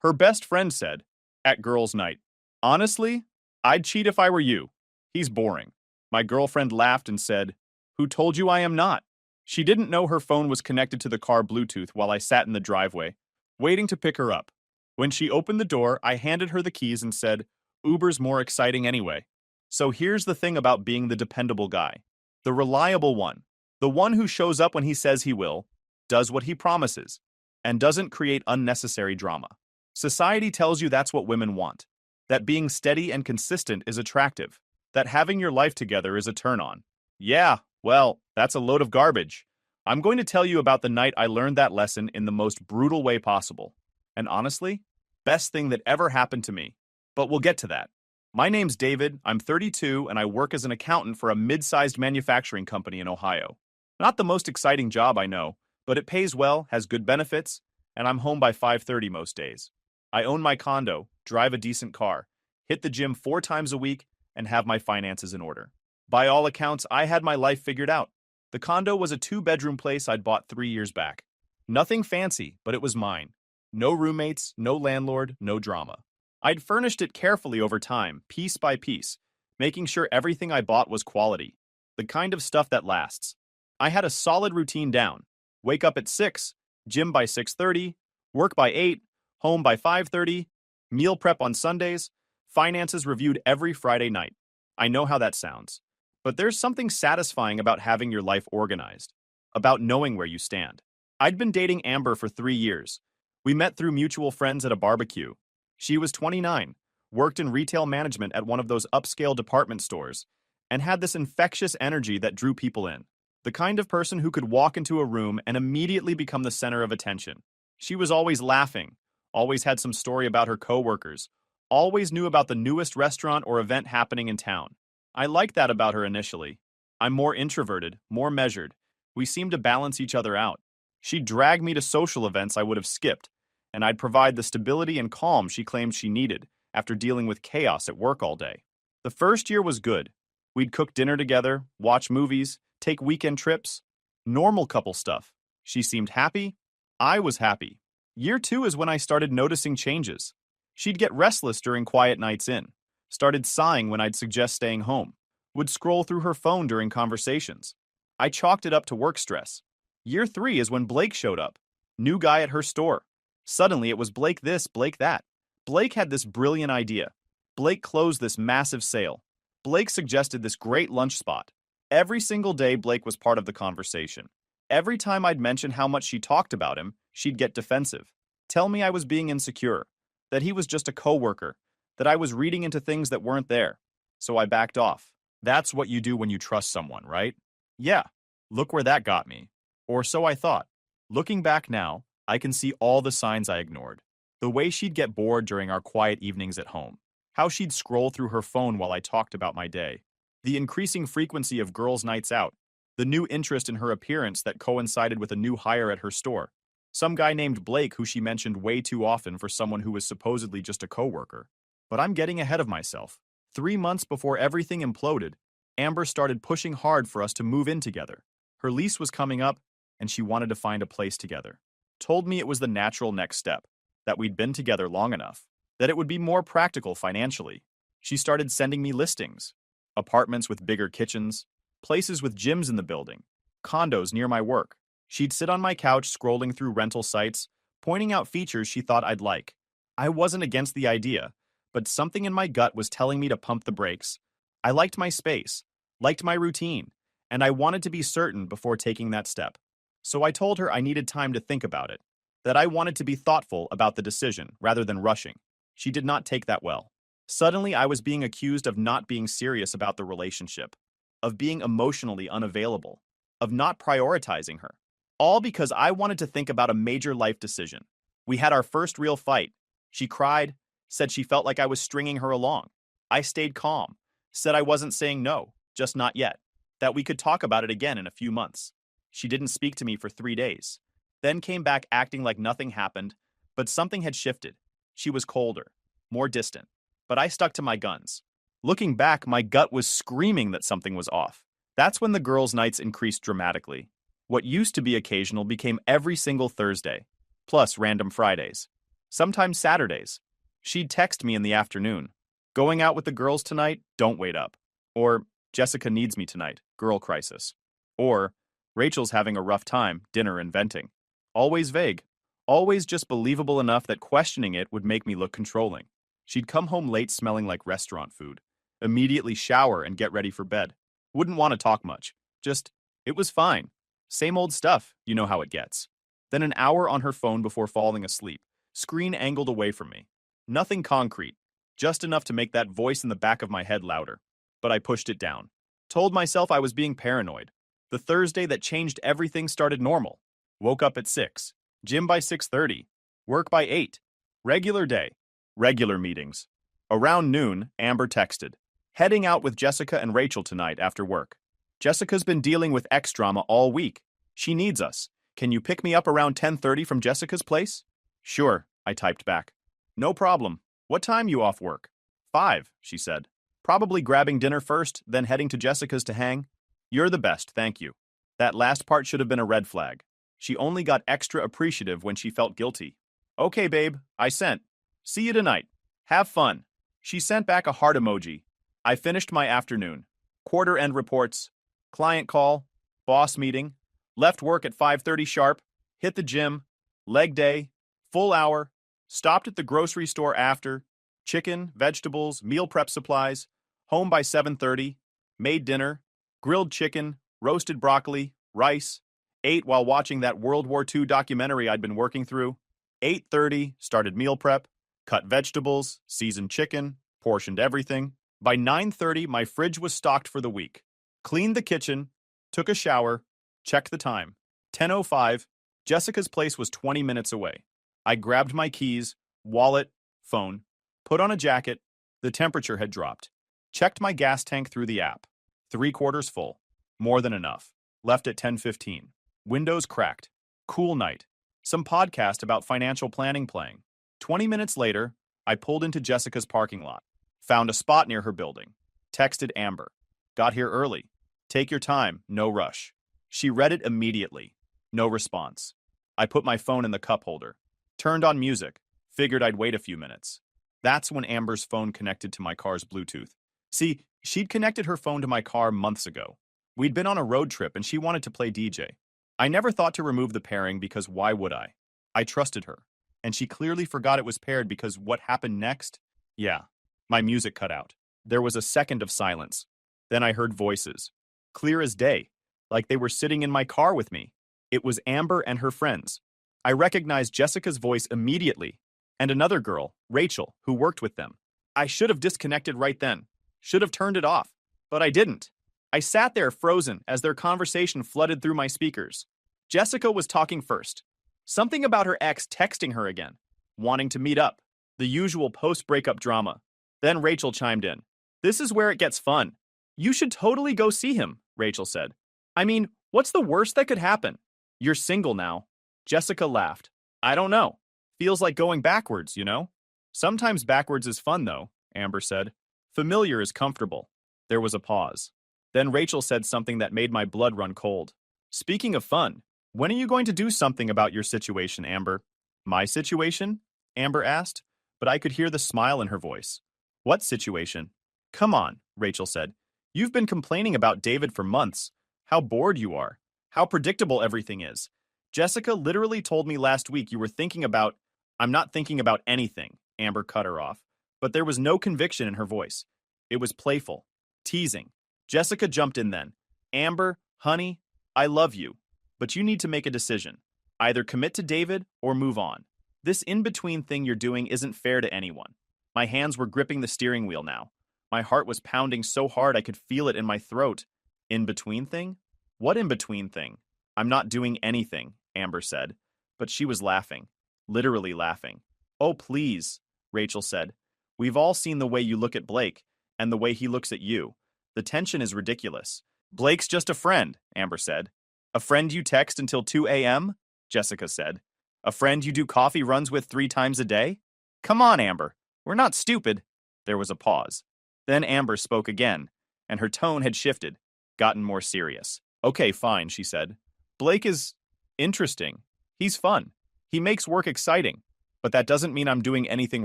Her best friend said, at girls' night, "Honestly, I'd cheat if I were you. He's boring." My girlfriend laughed and said, "Who told you I am not?" She didn't know her phone was connected to the car Bluetooth while I sat in the driveway, waiting to pick her up. When she opened the door, I handed her the keys and said, "Uber's more exciting anyway." So here's the thing about being the dependable guy. The reliable one. The one who shows up when he says he will, does what he promises, and doesn't create unnecessary drama. Society tells you that's what women want. That being steady and consistent is attractive. That having your life together is a turn-on. Yeah, well, that's a load of garbage. I'm going to tell you about the night I learned that lesson in the most brutal way possible. And honestly, best thing that ever happened to me. But we'll get to that. My name's David, I'm 32, and I work as an accountant for a mid-sized manufacturing company in Ohio. Not the most exciting job, I know, but it pays well, has good benefits, and I'm home by 5:30 most days. I own my condo, drive a decent car, hit the gym 4 times a week, and have my finances in order. By all accounts, I had my life figured out. The condo was a 2-bedroom place I'd bought 3 years back. Nothing fancy, but it was mine. No roommates, no landlord, no drama. I'd furnished it carefully over time, piece by piece, making sure everything I bought was quality, the kind of stuff that lasts. I had a solid routine down. Wake up at 6, gym by 6:30, work by 8, home by 5:30, meal prep on Sundays, finances reviewed every Friday night. I know how that sounds. But there's something satisfying about having your life organized, about knowing where you stand. I'd been dating Amber for 3 years. We met through mutual friends at a barbecue. She was 29, worked in retail management at one of those upscale department stores, and had this infectious energy that drew people in. The kind of person who could walk into a room and immediately become the center of attention. She was always laughing, always had some story about her coworkers, always knew about the newest restaurant or event happening in town. I liked that about her initially. I'm more introverted, more measured. We seemed to balance each other out. She'd drag me to social events I would have skipped, and I'd provide the stability and calm she claimed she needed after dealing with chaos at work all day. The first year was good. We'd cook dinner together, watch movies, take weekend trips. Normal couple stuff. She seemed happy. I was happy. Year 2 is when I started noticing changes. She'd get restless during quiet nights in, started sighing when I'd suggest staying home, would scroll through her phone during conversations. I chalked it up to work stress. Year 3 is when Blake showed up. New guy at her store. Suddenly it was Blake this, Blake that. Blake had this brilliant idea. Blake closed this massive sale. Blake suggested this great lunch spot. Every single day Blake was part of the conversation. Every time I'd mention how much she talked about him, she'd get defensive. Tell me I was being insecure, that he was just a coworker, that I was reading into things that weren't there. So I backed off. That's what you do when you trust someone, right? Yeah, look where that got me. Or so I thought. Looking back now, I can see all the signs I ignored. The way she'd get bored during our quiet evenings at home. How she'd scroll through her phone while I talked about my day. The increasing frequency of girls' nights out. The new interest in her appearance that coincided with a new hire at her store. Some guy named Blake who she mentioned way too often for someone who was supposedly just a coworker. But I'm getting ahead of myself. 3 months before everything imploded, Amber started pushing hard for us to move in together. Her lease was coming up, and she wanted to find a place together. Told me it was the natural next step, that we'd been together long enough, that it would be more practical financially. She started sending me listings. Apartments with bigger kitchens, places with gyms in the building, condos near my work. She'd sit on my couch scrolling through rental sites, pointing out features she thought I'd like. I wasn't against the idea, but something in my gut was telling me to pump the brakes. I liked my space, liked my routine, and I wanted to be certain before taking that step. So I told her I needed time to think about it, that I wanted to be thoughtful about the decision rather than rushing. She did not take that well. Suddenly, I was being accused of not being serious about the relationship, of being emotionally unavailable, of not prioritizing her. All because I wanted to think about a major life decision. We had our first real fight. She cried, said she felt like I was stringing her along. I stayed calm, said I wasn't saying no, just not yet, that we could talk about it again in a few months. She didn't speak to me for 3 days, then came back acting like nothing happened, but something had shifted. She was colder, more distant, but I stuck to my guns. Looking back, my gut was screaming that something was off. That's when the girls' nights increased dramatically. What used to be occasional became every single Thursday, plus random Fridays. Sometimes Saturdays. She'd text me in the afternoon. Going out with the girls tonight? Don't wait up. Or, Jessica needs me tonight. Girl crisis. Or, Rachel's having a rough time. Dinner and venting. Always vague. Always just believable enough that questioning it would make me look controlling. She'd come home late smelling like restaurant food. Immediately shower and get ready for bed. Wouldn't want to talk much. Just, it was fine. Same old stuff, you know how it gets. Then an hour on her phone before falling asleep. Screen angled away from me. Nothing concrete. Just enough to make that voice in the back of my head louder. But I pushed it down. Told myself I was being paranoid. The Thursday that changed everything started normal. Woke up at 6. Gym by 6:30. Work by 8. Regular day. Regular meetings. Around noon, Amber texted. Heading out with Jessica and Rachel tonight after work. Jessica's been dealing with ex drama all week. She needs us. Can you pick me up around 10:30 from Jessica's place? Sure, I typed back. No problem. What time you off work? 5, she said. Probably grabbing dinner first, then heading to Jessica's to hang. You're the best, thank you. That last part should have been a red flag. She only got extra appreciative when she felt guilty. Okay, babe, I sent. See you tonight. Have fun. She sent back a heart emoji. I finished my afternoon. Quarter-end reports. Client call. Boss meeting. Left work at 5:30 sharp. Hit the gym. Leg day. Full hour. Stopped at the grocery store after. Chicken, vegetables, meal prep supplies. Home by 7:30. Made dinner. Grilled chicken. Roasted broccoli. Rice. Ate while watching that World War II documentary I'd been working through. 8:30. Started meal prep. Cut vegetables. Seasoned chicken. Portioned everything. By 9:30, my fridge was stocked for the week. Cleaned the kitchen. Took a shower. Checked the time. 10:05. Jessica's place was 20 minutes away. I grabbed my keys, wallet, phone, put on a jacket. The temperature had dropped. Checked my gas tank through the app. 3/4 full. More than enough. Left at 10:15. Windows cracked. Cool night. Some podcast about financial planning playing. 20 minutes later, I pulled into Jessica's parking lot. Found a spot near her building. Texted Amber. Got here early. Take your time, no rush. She read it immediately. No response. I put my phone in the cup holder. Turned on music. Figured I'd wait a few minutes. That's when Amber's phone connected to my car's Bluetooth. See, she'd connected her phone to my car months ago. We'd been on a road trip and she wanted to play DJ. I never thought to remove the pairing because why would I? I trusted her. And she clearly forgot it was paired because what happened next? Yeah, my music cut out. There was a second of silence. Then I heard voices. Clear as day, like they were sitting in my car with me. It was Amber and her friends. I recognized Jessica's voice immediately, and another girl, Rachel, who worked with them. I should have disconnected right then, should have turned it off, but I didn't. I sat there frozen as their conversation flooded through my speakers. Jessica was talking first. Something about her ex texting her again, wanting to meet up, the usual post-breakup drama. Then Rachel chimed in. This is where it gets fun. You should totally go see him, Rachel said. I mean, what's the worst that could happen? You're single now. Jessica laughed. I don't know. Feels like going backwards, you know? Sometimes backwards is fun, though, Amber said. Familiar is comfortable. There was a pause. Then Rachel said something that made my blood run cold. Speaking of fun, when are you going to do something about your situation, Amber? My situation? Amber asked, but I could hear the smile in her voice. What situation? Come on, Rachel said. You've been complaining about David for months. How bored you are. How predictable everything is. Jessica literally told me last week you were thinking about... I'm not thinking about anything, Amber cut her off. But there was no conviction in her voice. It was playful, teasing. Jessica jumped in then. Amber, honey, I love you. But you need to make a decision. Either commit to David or move on. This in-between thing you're doing isn't fair to anyone. My hands were gripping the steering wheel now. My heart was pounding so hard I could feel it in my throat. In-between thing? What in-between thing? I'm not doing anything, Amber said. But she was laughing. Literally laughing. Oh, please, Rachel said. We've all seen the way you look at Blake, and the way he looks at you. The tension is ridiculous. Blake's just a friend, Amber said. A friend you text until 2 a.m.? Jessica said. A friend you do coffee runs with 3 times a day? Come on, Amber. We're not stupid. There was a pause. Then Amber spoke again, and her tone had shifted, gotten more serious. Okay, fine, she said. Blake is interesting. He's fun. He makes work exciting. But that doesn't mean I'm doing anything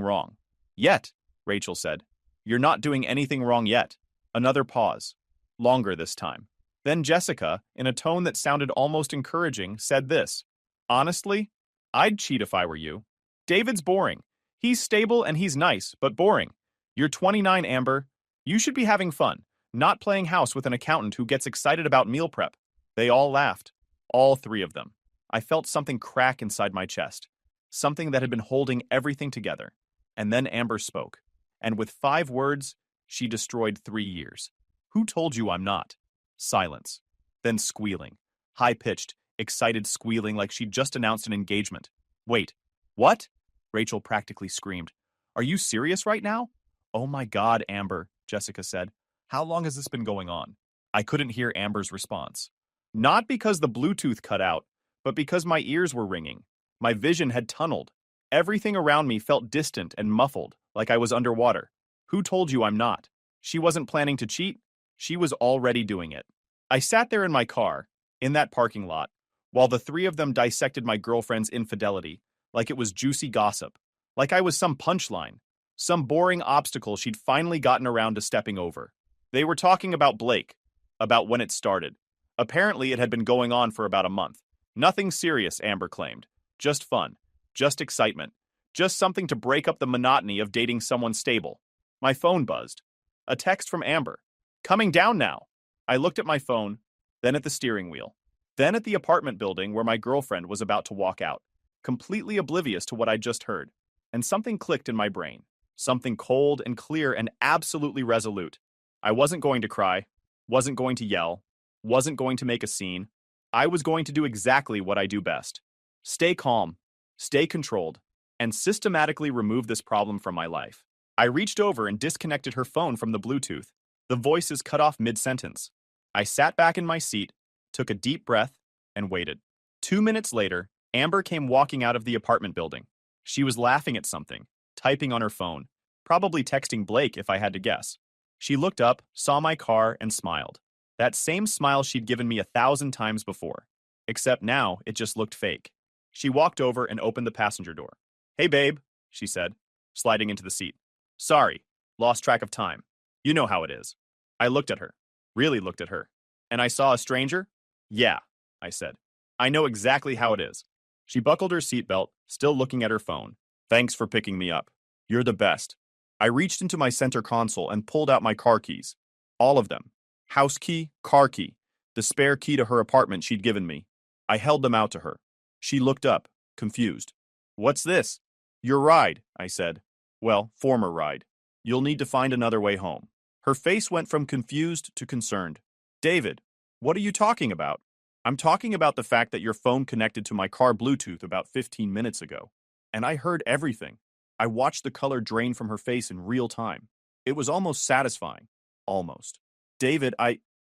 wrong. Yet, Rachel said. You're not doing anything wrong yet. Another pause. Longer this time. Then Jessica, in a tone that sounded almost encouraging, said this. Honestly, I'd cheat if I were you. David's boring. He's stable and he's nice, but boring. You're 29, Amber. You should be having fun, not playing house with an accountant who gets excited about meal prep. They all laughed. All three of them. I felt something crack inside my chest. Something that had been holding everything together. And then Amber spoke. And with 5 words, she destroyed 3 years. Who told you I'm not? Silence. Then squealing. High-pitched, excited squealing like she'd just announced an engagement. Wait. What? Rachel practically screamed. Are you serious right now? Oh my God, Amber, Jessica said. How long has this been going on? I couldn't hear Amber's response. Not because the Bluetooth cut out, but because my ears were ringing. My vision had tunneled. Everything around me felt distant and muffled, like I was underwater. Who told you I'm not? She wasn't planning to cheat. She was already doing it. I sat there in my car, in that parking lot, while the 3 of them dissected my girlfriend's infidelity, like it was juicy gossip, like I was some punchline, some boring obstacle she'd finally gotten around to stepping over. They were talking about Blake, about when it started. Apparently it had been going on for about a month. Nothing serious, Amber claimed. Just fun. Just excitement. Just something to break up the monotony of dating someone stable. My phone buzzed. A text from Amber. Coming down now. I looked at my phone, then at the steering wheel, then at the apartment building where my girlfriend was about to walk out, completely oblivious to what I'd just heard. And something clicked in my brain. Something cold and clear and absolutely resolute. I wasn't going to cry, wasn't going to yell, wasn't going to make a scene. I was going to do exactly what I do best. Stay calm, stay controlled, and systematically remove this problem from my life. I reached over and disconnected her phone from the Bluetooth. The voices cut off mid-sentence. I sat back in my seat, took a deep breath, and waited. 2 minutes later, Amber came walking out of the apartment building. She was laughing at something, typing on her phone, probably texting Blake if I had to guess. She looked up, saw my car, and smiled. That same smile she'd given me 1,000 times before. Except now, it just looked fake. She walked over and opened the passenger door. Hey, babe, she said, sliding into the seat. Sorry, lost track of time. You know how it is. I looked at her, really looked at her. And I saw a stranger? Yeah, I said. I know exactly how it is. She buckled her seatbelt, still looking at her phone. Thanks for picking me up. You're the best. I reached into my center console and pulled out my car keys. All of them. House key, car key, the spare key to her apartment she'd given me. I held them out to her. She looked up, confused. What's this? Your ride, I said. Well, former ride. You'll need to find another way home. Her face went from confused to concerned. David, what are you talking about? I'm talking about the fact that your phone connected to my car Bluetooth about 15 minutes ago. And I heard everything. I watched the color drain from her face in real time. It was almost satisfying. Almost. David,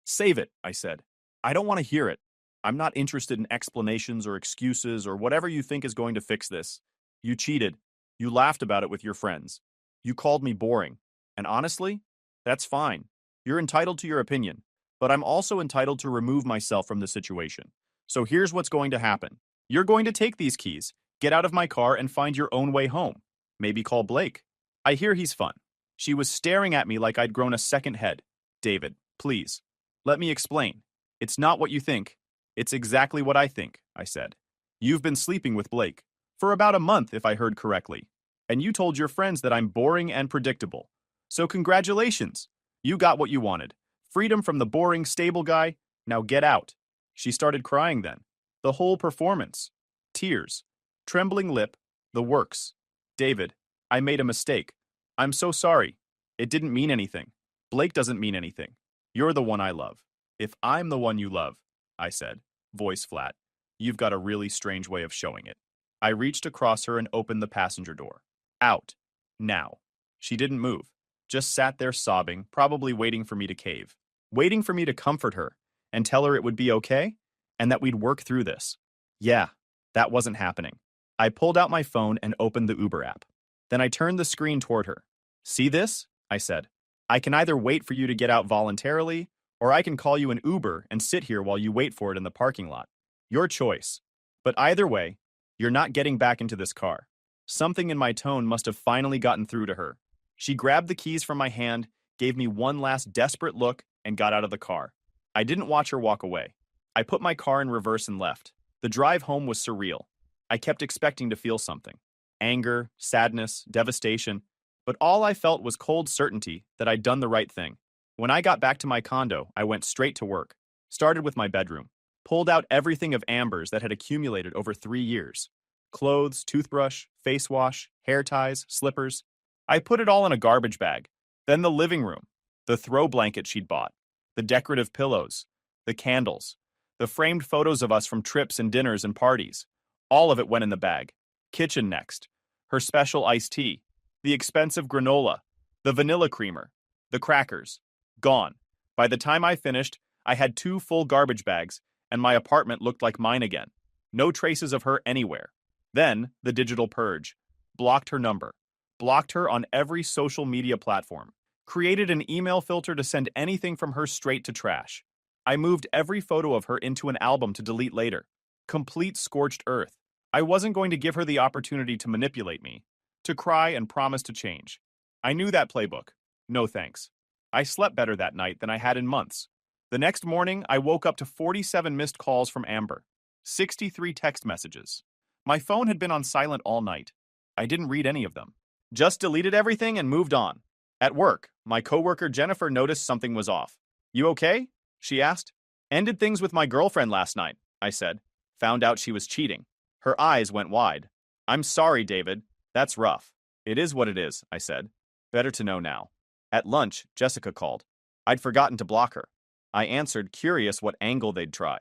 Save it, I said. I don't want to hear it. I'm not interested in explanations or excuses or whatever you think is going to fix this. You cheated. You laughed about it with your friends. You called me boring. And honestly, that's fine. You're entitled to your opinion. But I'm also entitled to remove myself from the situation. So here's what's going to happen. You're going to take these keys, get out of my car, and find your own way home. Maybe call Blake. I hear he's fun. She was staring at me like I'd grown a second head. David, please. Let me explain. It's not what you think. It's exactly what I think, I said. You've been sleeping with Blake. For about a month, if I heard correctly. And you told your friends that I'm boring and predictable. So congratulations. You got what you wanted. Freedom from the boring, stable guy. Now get out. She started crying then. The whole performance. Tears. Trembling lip. The works. David, I made a mistake. I'm so sorry. It didn't mean anything. Blake doesn't mean anything. You're the one I love. If I'm the one you love, I said, voice flat, you've got a really strange way of showing it. I reached across her and opened the passenger door. Out. Now. She didn't move. Just sat there sobbing, probably waiting for me to cave. Waiting for me to comfort her and tell her it would be okay and that we'd work through this. Yeah, that wasn't happening. I pulled out my phone and opened the Uber app. Then I turned the screen toward her. See this? I said. I can either wait for you to get out voluntarily, or I can call you an Uber and sit here while you wait for it in the parking lot. Your choice. But either way, you're not getting back into this car. Something in my tone must have finally gotten through to her. She grabbed the keys from my hand, gave me one last desperate look, and got out of the car. I didn't watch her walk away. I put my car in reverse and left. The drive home was surreal. I kept expecting to feel something. Anger, sadness, devastation. But all I felt was cold certainty that I'd done the right thing. When I got back to my condo, I went straight to work. Started with my bedroom. Pulled out everything of Amber's that had accumulated over 3 years. Clothes, toothbrush, face wash, hair ties, slippers. I put it all in a garbage bag. Then the living room. The throw blanket she'd bought. The decorative pillows. The candles. The framed photos of us from trips and dinners and parties. All of it went in the bag. Kitchen next. Her special iced tea. The expensive granola. The vanilla creamer. The crackers. Gone. By the time I finished, I had 2 full garbage bags, and my apartment looked like mine again. No traces of her anywhere. Then, the digital purge. Blocked her number. Blocked her on every social media platform. Created an email filter to send anything from her straight to trash. I moved every photo of her into an album to delete later. Complete scorched earth. I wasn't going to give her the opportunity to manipulate me, to cry and promise to change. I knew that playbook. No thanks. I slept better that night than I had in months. The next morning, I woke up to 47 missed calls from Amber, 63 text messages. My phone had been on silent all night. I didn't read any of them. Just deleted everything and moved on. At work, my coworker Jennifer noticed something was off. "You okay?" she asked. "Ended things with my girlfriend last night," I said. Found out she was cheating. Her eyes went wide. "I'm sorry, David. That's rough." "It is what it is," I said. "Better to know now." At lunch, Jessica called. I'd forgotten to block her. I answered, curious what angle they'd try.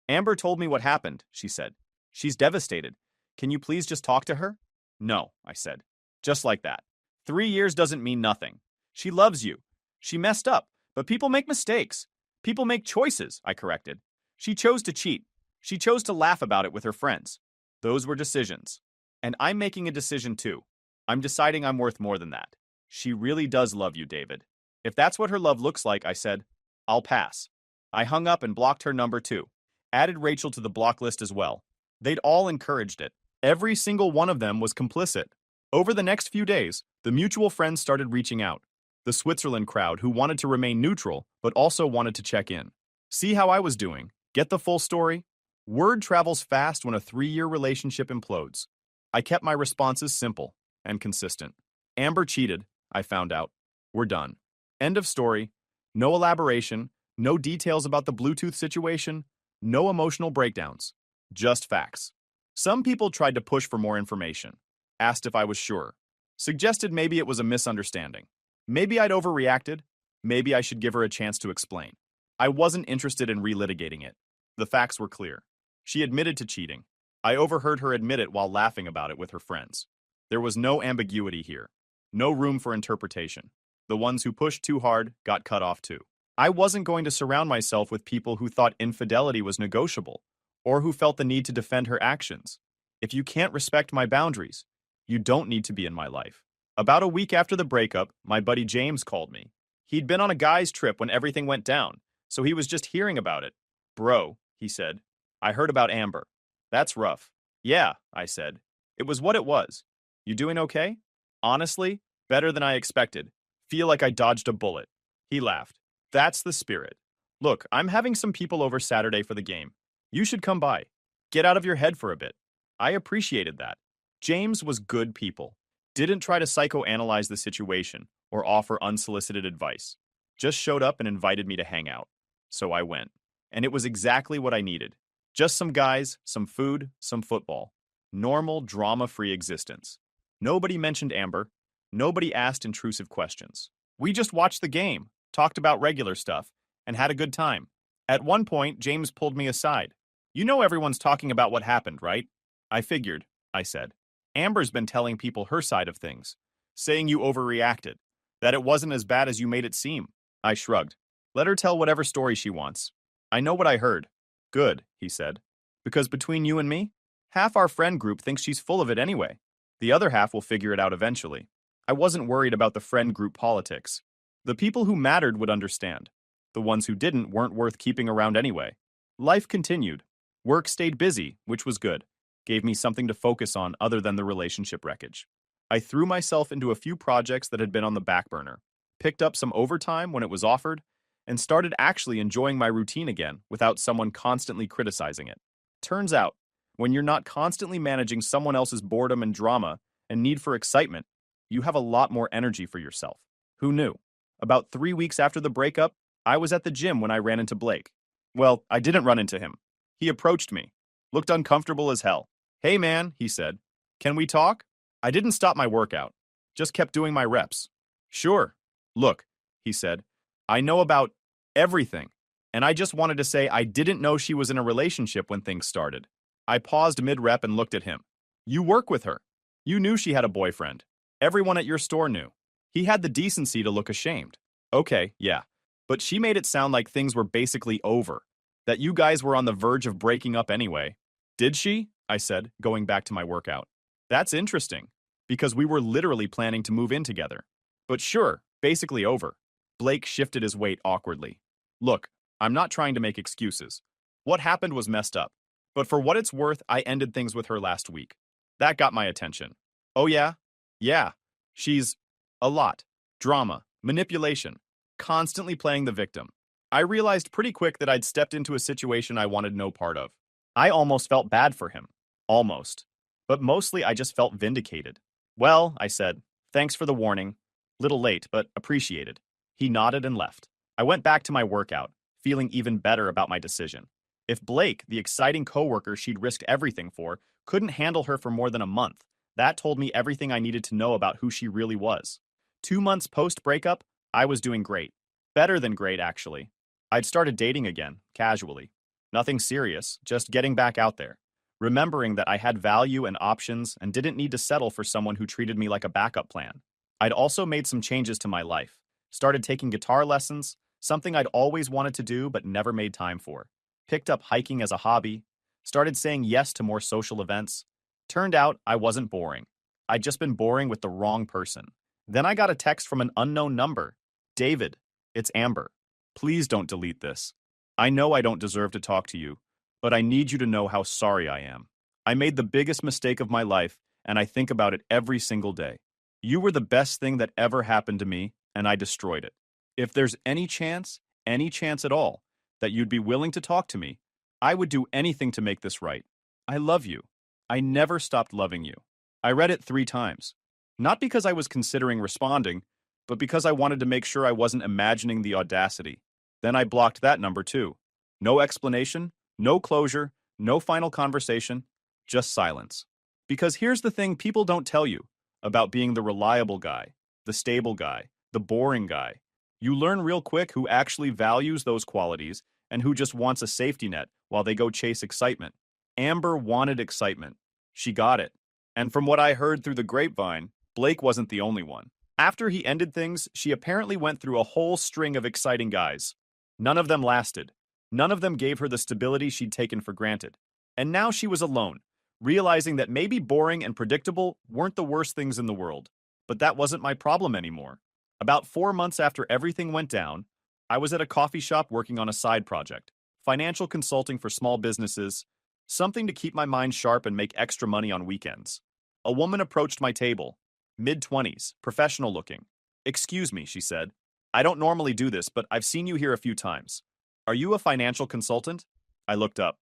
"Amber told me what happened," she said. "She's devastated. Can you please just talk to her?" "No," I said. Just like that. 3 years doesn't mean nothing. She loves you. She messed up, but people make mistakes. People make choices, I corrected. She chose to cheat. She chose to laugh about it with her friends. Those were decisions. And I'm making a decision too. I'm deciding I'm worth more than that. She really does love you, David. If that's what her love looks like, I said, I'll pass. I hung up and blocked her number too. Added Rachel to the block list as well. They'd all encouraged it. Every single one of them was complicit. Over the next few days, the mutual friends started reaching out. The Switzerland crowd who wanted to remain neutral, but also wanted to check in. See how I was doing. Get the full story? Word travels fast when a 3-year relationship implodes. I kept my responses simple and consistent. Amber cheated, I found out. We're done. End of story. No elaboration, no details about the Bluetooth situation, no emotional breakdowns. Just facts. Some people tried to push for more information. Asked if I was sure. Suggested maybe it was a misunderstanding. Maybe I'd overreacted. Maybe I should give her a chance to explain. I wasn't interested in relitigating it. The facts were clear. She admitted to cheating. I overheard her admit it while laughing about it with her friends. There was no ambiguity here. No room for interpretation. The ones who pushed too hard got cut off too. I wasn't going to surround myself with people who thought infidelity was negotiable, or who felt the need to defend her actions. If you can't respect my boundaries, you don't need to be in my life. About a week after the breakup, my buddy James called me. He'd been on a guy's trip when everything went down, so he was just hearing about it. "Bro," he said, "I heard about Amber. That's rough." "Yeah," I said. "It was what it was. You doing okay?" "Honestly, better than I expected. Feel like I dodged a bullet." He laughed. "That's the spirit. Look, I'm having some people over Saturday for the game. You should come by. Get out of your head for a bit." I appreciated that. James was good people. Didn't try to psychoanalyze the situation or offer unsolicited advice. Just showed up and invited me to hang out. So I went. And it was exactly what I needed. Just some guys, some food, some football. Normal, drama-free existence. Nobody mentioned Amber. Nobody asked intrusive questions. We just watched the game, talked about regular stuff, and had a good time. At one point, James pulled me aside. "You know everyone's talking about what happened, right?" "I figured," I said. "Amber's been telling people her side of things, saying you overreacted, that it wasn't as bad as you made it seem." I shrugged. "Let her tell whatever story she wants. I know what I heard." "Good," he said. "Because between you and me, half our friend group thinks she's full of it anyway. The other half will figure it out eventually." I wasn't worried about the friend group politics. The people who mattered would understand. The ones who didn't weren't worth keeping around anyway. Life continued. Work stayed busy, which was good. gave me something to focus on other than the relationship wreckage. I threw myself into a few projects that had been on the back burner, picked up some overtime when it was offered, and started actually enjoying my routine again without someone constantly criticizing it. Turns out, when you're not constantly managing someone else's boredom and drama and need for excitement, you have a lot more energy for yourself. Who knew? About 3 weeks after the breakup, I was at the gym when I ran into Blake. Well, I didn't run into him. He approached me, looked uncomfortable as hell. "Hey man," he said, "can we talk?" I didn't stop my workout, just kept doing my reps. "Sure. Look," he said, "I know about everything, and I just wanted to say I didn't know she was in a relationship when things started." I paused mid-rep and looked at him. "You work with her. You knew she had a boyfriend. Everyone at your store knew. He had the decency to look ashamed." "Okay, yeah. But she made it sound like things were basically over, that you guys were on the verge of breaking up anyway." "Did she?" I said, going back to my workout. "That's interesting, because we were literally planning to move in together. But sure, basically over." Blake shifted his weight awkwardly. "Look, I'm not trying to make excuses. What happened was messed up. But for what it's worth, I ended things with her last week. That got my attention." "Oh yeah?" "Yeah. She's a lot. Drama, manipulation, constantly playing the victim. I realized pretty quick that I'd stepped into a situation I wanted no part of. I almost felt bad for him. Almost. But mostly I just felt vindicated." "Well," I said, "thanks for the warning. Little late, but appreciated." He nodded and left. I went back to my workout, feeling even better about my decision. If Blake, the exciting coworker she'd risked everything for, couldn't handle her for more than a month, that told me everything I needed to know about who she really was. 2 months post-breakup, I was doing great. Better than great, actually. I'd started dating again, casually. Nothing serious, just getting back out there. Remembering that I had value and options and didn't need to settle for someone who treated me like a backup plan. I'd also made some changes to my life. Started taking guitar lessons, something I'd always wanted to do but never made time for. Picked up hiking as a hobby. Started saying yes to more social events. Turned out I wasn't boring. I'd just been boring with the wrong person. Then I got a text from an unknown number. "David, it's Amber. Please don't delete this. I know I don't deserve to talk to you, but I need you to know how sorry I am. I made the biggest mistake of my life, and I think about it every single day. You were the best thing that ever happened to me, and I destroyed it. If there's any chance at all, that you'd be willing to talk to me, I would do anything to make this right. I love you. I never stopped loving you." I read it 3 times. Not because I was considering responding, but because I wanted to make sure I wasn't imagining the audacity. Then I blocked that number too. No explanation, no closure, no final conversation, just silence. Because here's the thing people don't tell you about being the reliable guy, the stable guy, the boring guy. You learn real quick who actually values those qualities and who just wants a safety net while they go chase excitement. Amber wanted excitement. She got it. And from what I heard through the grapevine, Blake wasn't the only one. After he ended things, she apparently went through a whole string of exciting guys. None of them lasted. None of them gave her the stability she'd taken for granted. And now she was alone, realizing that maybe boring and predictable weren't the worst things in the world. But that wasn't my problem anymore. About 4 months after everything went down, I was at a coffee shop working on a side project, financial consulting for small businesses, something to keep my mind sharp and make extra money on weekends. A woman approached my table, mid-20s, professional looking. "Excuse me," she said. "I don't normally do this, but I've seen you here a few times. Are you a financial consultant?" I looked up.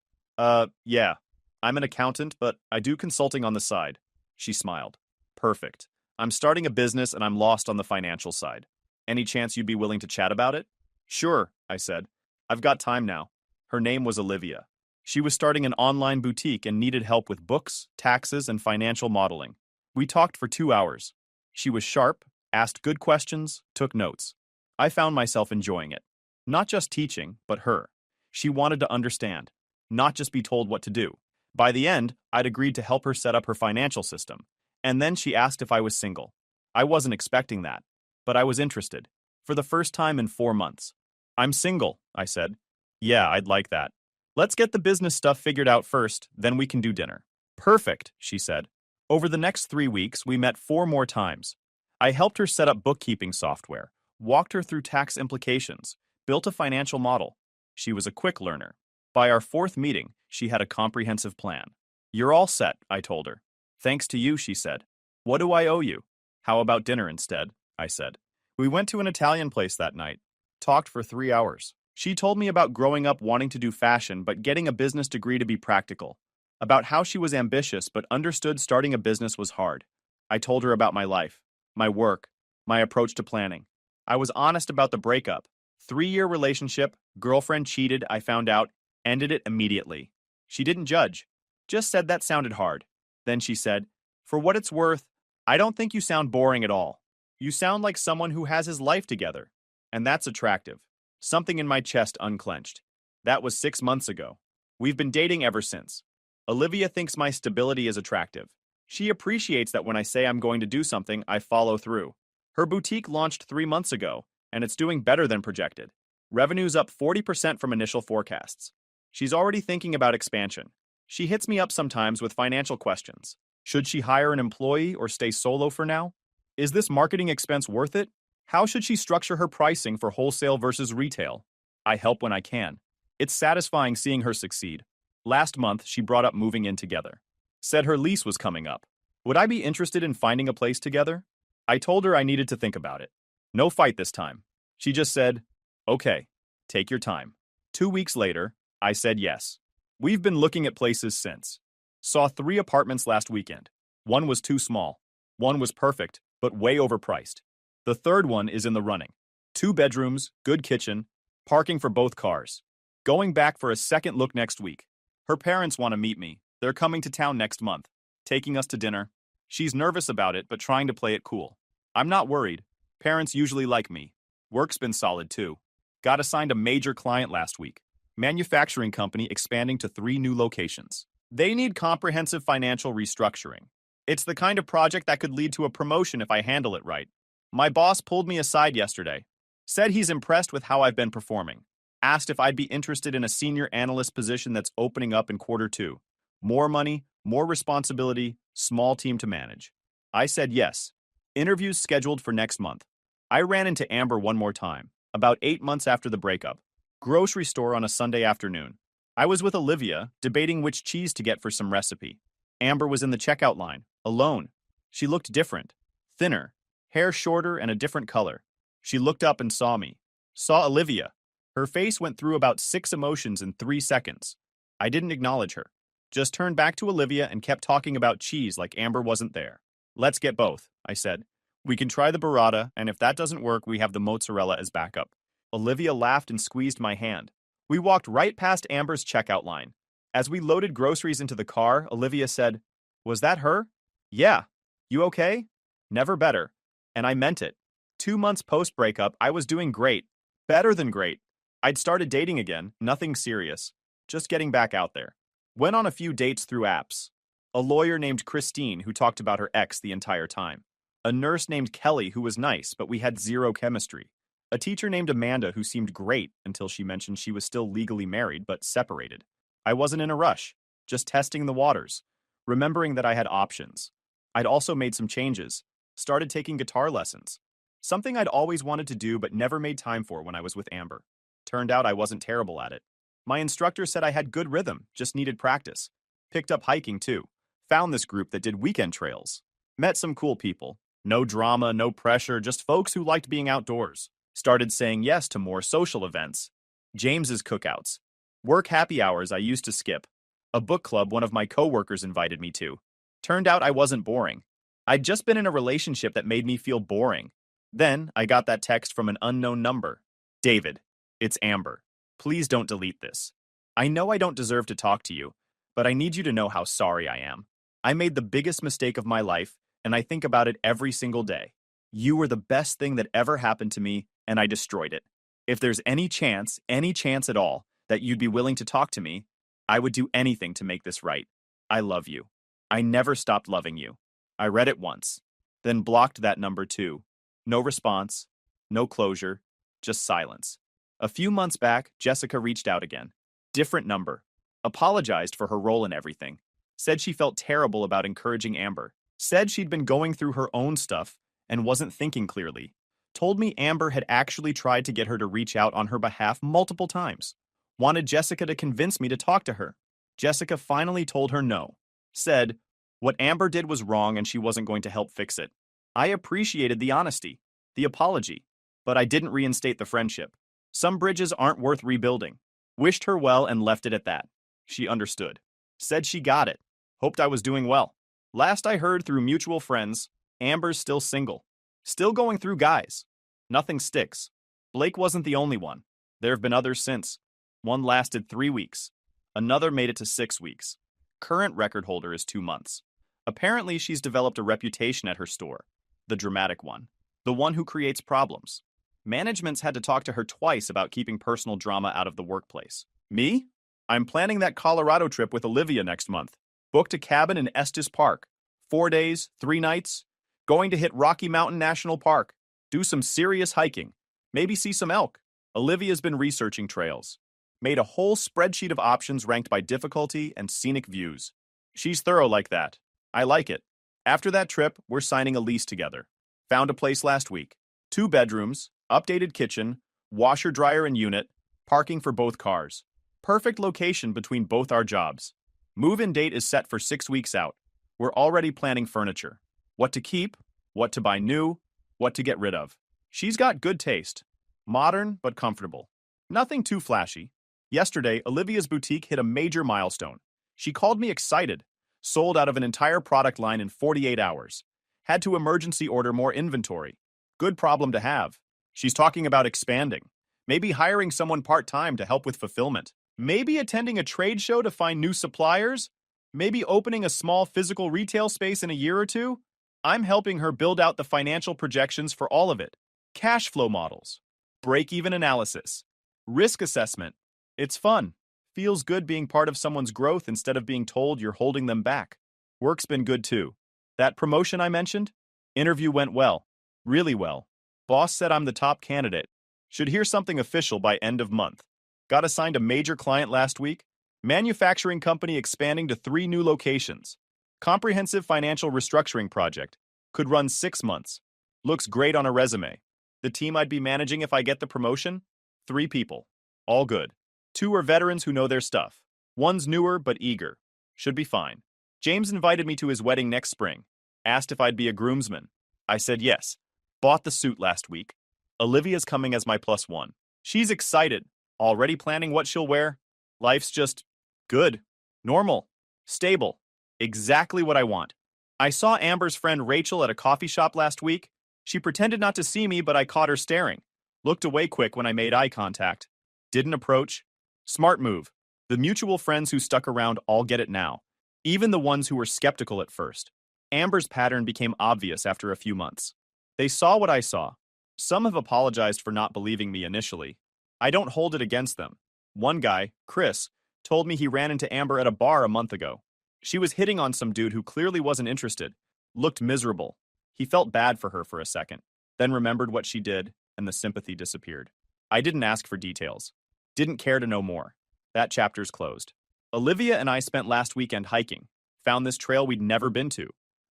Yeah. I'm an accountant, but I do consulting on the side." She smiled. "Perfect. I'm starting a business and I'm lost on the financial side. Any chance you'd be willing to chat about it?" "Sure," I said. "I've got time now." Her name was Olivia. She was starting an online boutique and needed help with books, taxes, and financial modeling. We talked for 2 hours. She was sharp, asked good questions, took notes. I found myself enjoying it. Not just teaching, but her. She wanted to understand, not just be told what to do. By the end, I'd agreed to help her set up her financial system. And then she asked if I was single. I wasn't expecting that, but I was interested. For the first time in 4 months. "I'm single," I said. "Yeah, I'd like that. Let's get the business stuff figured out first, then we can do dinner." "Perfect," she said. Over the next 3 weeks, we met 4 more times. I helped her set up bookkeeping software, walked her through tax implications, built a financial model. She was a quick learner. By our 4th meeting, she had a comprehensive plan. You're all set, I told her. Thanks to you, she said. What do I owe you? How about dinner instead? I said. We went to an Italian place that night. Talked for 3 hours. She told me about growing up wanting to do fashion but getting a business degree to be practical. About how she was ambitious but understood starting a business was hard. I told her about my life, my work, my approach to planning. I was honest about the breakup. 3-year relationship, girlfriend cheated, I found out, ended it immediately. She didn't judge, just said that sounded hard. Then she said, for what it's worth, I don't think you sound boring at all. You sound like someone who has his life together. And that's attractive. Something in my chest unclenched. That was 6 months ago. We've been dating ever since. Olivia thinks my stability is attractive. She appreciates that when I say I'm going to do something, I follow through. Her boutique launched 3 months ago, and it's doing better than projected. Revenue's up 40% from initial forecasts. She's already thinking about expansion. She hits me up sometimes with financial questions. Should she hire an employee or stay solo for now? Is this marketing expense worth it? How should she structure her pricing for wholesale versus retail? I help when I can. It's satisfying seeing her succeed. Last month, she brought up moving in together. Said her lease was coming up. Would I be interested in finding a place together? I told her I needed to think about it. No fight this time. She just said, okay, take your time. 2 weeks later, I said yes. We've been looking at places since. Saw 3 apartments last weekend. One was too small. One was perfect, but way overpriced. The third one is in the running. 2 bedrooms, good kitchen, parking for both cars. Going back for a second look next week. Her parents want to meet me. They're coming to town next month, taking us to dinner. She's nervous about it, but trying to play it cool. I'm not worried. Parents usually like me. Work's been solid too. Got assigned a major client last week. Manufacturing company expanding to 3 new locations. They need comprehensive financial restructuring. It's the kind of project that could lead to a promotion if I handle it right. My boss pulled me aside yesterday. Said he's impressed with how I've been performing. Asked if I'd be interested in a senior analyst position that's opening up in Q2. More money, more responsibility, small team to manage. I said yes. Interviews scheduled for next month. I ran into Amber one more time, about 8 months after the breakup. Grocery store on a Sunday afternoon. I was with Olivia, debating which cheese to get for some recipe. Amber was in the checkout line, alone. She looked different. Thinner, hair shorter and a different color. She looked up and saw me. Saw Olivia. Her face went through about 6 emotions in 3 seconds. I didn't acknowledge her. Just turned back to Olivia and kept talking about cheese like Amber wasn't there. Let's get both, I said. We can try the burrata, and if that doesn't work, we have the mozzarella as backup. Olivia laughed and squeezed my hand. We walked right past Amber's checkout line. As we loaded groceries into the car, Olivia said, was that her? Yeah. You okay? Never better. And I meant it. 2 months post-breakup, I was doing great. Better than great. I'd started dating again, nothing serious. Just getting back out there. Went on a few dates through apps. A lawyer named Christine who talked about her ex the entire time. A nurse named Qley who was nice, but we had zero chemistry. A teacher named Amanda who seemed great until she mentioned she was still legally married but separated. I wasn't in a rush, just testing the waters, remembering that I had options. I'd also made some changes, started taking guitar lessons. Something I'd always wanted to do but never made time for when I was with Amber. Turned out I wasn't terrible at it. My instructor said I had good rhythm, just needed practice. Picked up hiking too. Found this group that did weekend trails. Met some cool people. No drama, no pressure, just folks who liked being outdoors. Started saying yes to more social events. James's cookouts. Work happy hours I used to skip. A book club one of my coworkers invited me to. Turned out I wasn't boring. I'd just been in a relationship that made me feel boring. Then I got that text from an unknown number. David, it's Amber. Please don't delete this. I know I don't deserve to talk to you, but I need you to know how sorry I am. I made the biggest mistake of my life, and I think about it every single day. You were the best thing that ever happened to me, and I destroyed it. If there's any chance at all, that you'd be willing to talk to me, I would do anything to make this right. I love you. I never stopped loving you. I read it once, then blocked that number too. No response, no closure, just silence. A few months back, Jessica reached out again. Different number. Apologized for her role in everything. Said she felt terrible about encouraging Amber. Said she'd been going through her own stuff and wasn't thinking clearly. Told me Amber had actually tried to get her to reach out on her behalf multiple times. Wanted Jessica to convince me to talk to her. Jessica finally told her no. Said, what Amber did was wrong and she wasn't going to help fix it. I appreciated the honesty, the apology, but I didn't reinstate the friendship. Some bridges aren't worth rebuilding. Wished her well and left it at that. She understood. Said she got it. Hoped I was doing well. Last I heard through mutual friends, Amber's still single. Still going through guys. Nothing sticks. Blake wasn't the only one. There have been others since. One lasted 3 weeks. Another made it to 6 weeks. Current record holder is 2 months. Apparently, she's developed a reputation at her store. The dramatic one. The one who creates problems. Management's had to talk to her twice about keeping personal drama out of the workplace. Me? I'm planning that Colorado trip with Olivia next month. Booked a cabin in Estes Park. 4 days, 3 nights. Going to hit Rocky Mountain National Park. Do some serious hiking. Maybe see some elk. Olivia's been researching trails. Made a whole spreadsheet of options ranked by difficulty and scenic views. She's thorough like that. I like it. After that trip, we're signing a lease together. Found a place last week. 2 bedrooms, updated kitchen, washer, dryer, and unit, parking for both cars. Perfect location between both our jobs. Move-in date is set for 6 weeks out. We're already planning furniture. What to keep, what to buy new, what to get rid of. She's got good taste. Modern, but comfortable. Nothing too flashy. Yesterday, Olivia's boutique hit a major milestone. She called me excited. Sold out of an entire product line in 48 hours. Had to emergency order more inventory. Good problem to have. She's talking about expanding. Maybe hiring someone part-time to help with fulfillment. Maybe attending a trade show to find new suppliers. Maybe opening a small physical retail space in a year or two. I'm helping her build out the financial projections for all of it. Cash flow models. Break-even analysis. Risk assessment. It's fun. Feels good being part of someone's growth instead of being told you're holding them back. Work's been good too. That promotion I mentioned? Interview went well. Really well. Boss said I'm the top candidate. Should hear something official by end of month. Got assigned a major client last week. Manufacturing company expanding to 3 new locations. Comprehensive financial restructuring project. Could run 6 months. Looks great on a resume. The team I'd be managing if I get the promotion? 3 people. All good. 2 are veterans who know their stuff. 1's newer but eager. Should be fine. James invited me to his wedding next spring. Asked if I'd be a groomsman. I said yes. Bought the suit last week. Olivia's coming as my +1. She's excited. Already planning what she'll wear. Life's just good. Normal. Stable. Exactly what I want. I saw Amber's friend Rachel at a coffee shop last week. She pretended not to see me, but I caught her staring. Looked away quick when I made eye contact. Didn't approach. Smart move. The mutual friends who stuck around all get it now. Even the ones who were skeptical at first. Amber's pattern became obvious after a few months. They saw what I saw. Some have apologized for not believing me initially. I don't hold it against them. One guy, Chris, told me he ran into Amber at a bar a month ago. She was hitting on some dude who clearly wasn't interested. Looked miserable. He felt bad for her for a second, then remembered what she did, and the sympathy disappeared. I didn't ask for details. Didn't care to know more. That chapter's closed. Olivia and I spent last weekend hiking. Found this trail we'd never been to.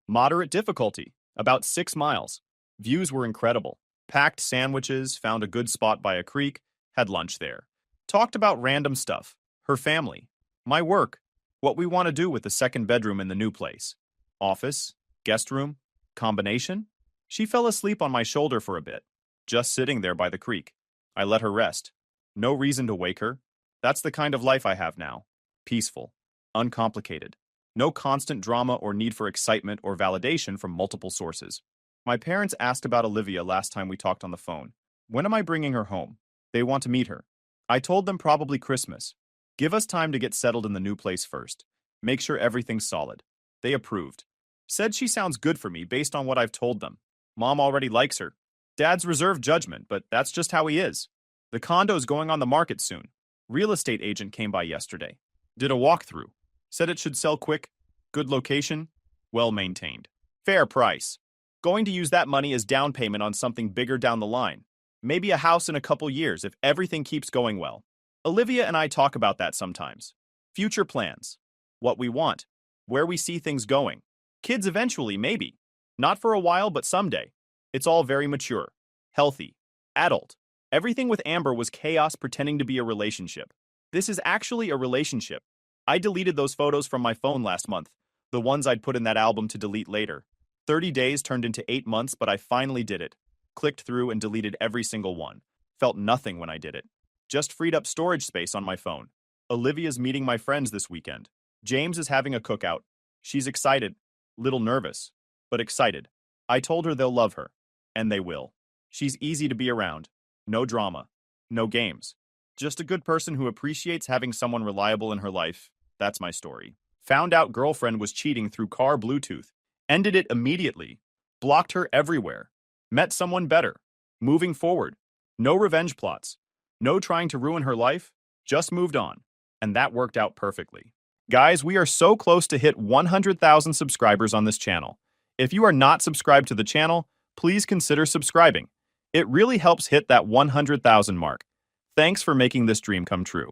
Moderate difficulty, about 6 miles. Views were incredible. Packed sandwiches, found a good spot by a creek, had lunch there. Talked about random stuff. Her family. My work. What we want to do with the 2nd bedroom in the new place. Office. Guest room. Combination. She fell asleep on my shoulder for a bit. Just sitting there by the creek. I let her rest. No reason to wake her. That's the kind of life I have now. Peaceful. Uncomplicated. No constant drama or need for excitement or validation from multiple sources. My parents asked about Olivia last time we talked on the phone. When am I bringing her home? They want to meet her. I told them probably Christmas. Give us time to get settled in the new place first. Make sure everything's solid. They approved. Said she sounds good for me based on what I've told them. Mom already likes her. Dad's reserved judgment, but that's just how he is. The condo's going on the market soon. Real estate agent came by yesterday. Did a walkthrough. Said it should sell quick. Good location. Well maintained. Fair price. Going to use that money as down payment on something bigger down the line. Maybe a house in a couple years if everything keeps going well. Olivia and I talk about that sometimes. Future plans. What we want. Where we see things going. Kids eventually, maybe. Not for a while, but someday. It's all very mature. Healthy. Adult. Everything with Amber was chaos pretending to be a relationship. This is actually a relationship. I deleted those photos from my phone last month. The ones I'd put in that album to delete later. 30 days turned into 8 months, but I finally did it. Clicked through and deleted every single one. Felt nothing when I did it. Just freed up storage space on my phone. Olivia's meeting my friends this weekend. James is having a cookout. She's excited. Little nervous, but excited. I told her they'll love her. And they will. She's easy to be around. No drama. No games. Just a good person who appreciates having someone reliable in her life. That's my story. Found out girlfriend was cheating through car Bluetooth. Ended it immediately. Blocked her everywhere. Met someone better. Moving forward. No revenge plots. No trying to ruin her life. Just moved on. And that worked out perfectly. Guys, we are so close to hit 100,000 subscribers on this channel. If you are not subscribed to the channel, please consider subscribing. It really helps hit that 100,000 mark. Thanks for making this dream come true.